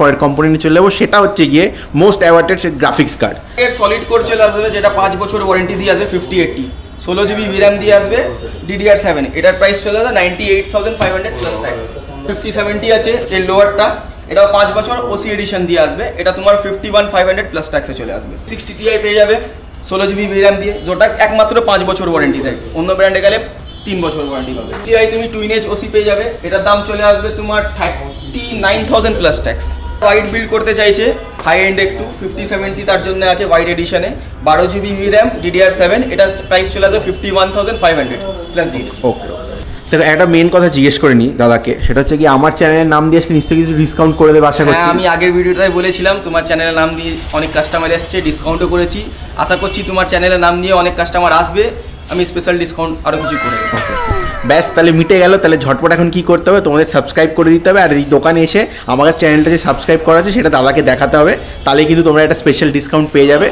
পরের কম্পোনেন্টে চলে যাবো, সেটা হচ্ছে গিয়ে মোস্ট অ্যাওয়ার্ডেড গ্রাফিক্স কার্ড। এর সলিড কোর চলে আসবে, যেটা 5 বছর ওয়ারেন্টি দিয়ে আসবে, 5080 16 জিবি VRAM দিয়ে আসবে, DDR7। এটার প্রাইস চলে আসবে 98,500 প্লাস ট্যাক্স। 5070 আছে এর লোয়ারটা, এটাও 5 বছর OC এডিশন দিয়ে আসবে, এটা তোমার 51,500 প্লাস ট্যাক্সে চলে আসবে। 60 Ti পেয়ে যাবে 16 জিবি VRAM দিয়ে, যেটা একমাত্র 5 বছর ওয়ারেন্টি দেয়, অন্য ব্র্যান্ডে গেলে 3 বছর ওয়ারেন্টি পাবে। Ti তুমি টুইন এজ OC পেয়ে যাবে, এটার দাম চলে আসবে তোমার 39,000 প্লাস ট্যাক্স। ওয়াইড বিল্ড করতে চাইছে হাই এন্ড একটু, 5070 তার জন্য আছে ওয়াইড এডিশনে, 12 জিবি VRAM, DDR7, এটার প্রাইস চলে আসবে 51,500 প্লাস জিএসটি। ওকে, দেখো একটা মেন কথা জিজ্ঞেস করে নিই দাদাকে, সেটা হচ্ছে কি আমার চ্যানেলের নাম দিয়ে আসলে নিশ্চয়ই কিছু ডিসকাউন্ট করে দেবে আশা করছি। হ্যাঁ, আমি আগের ভিডিওটাই বলেছিলাম তোমার চ্যানেলের নাম দিয়ে অনেক কাস্টমার এসছে, ডিসকাউন্টও করেছি। আশা করছি তোমার চ্যানেলের নাম নিয়ে অনেক কাস্টমার আসবে, আমি স্পেশাল ডিসকাউন্ট আরও কিছু করে দেবো। ব্যাস, তাহলে মিটে গেল। তাহলে ঝটপট এখন কি করতে হবে, তোমাদের সাবস্ক্রাইব করে দিতে হবে, আর এই দোকানে এসে আমাদের চ্যানেলটা যে সাবস্ক্রাইব করা আছে সেটা দাদাকে দেখাতে হবে, তাহলে কিন্তু তোমরা একটা স্পেশাল ডিসকাউন্ট পেয়ে যাবে।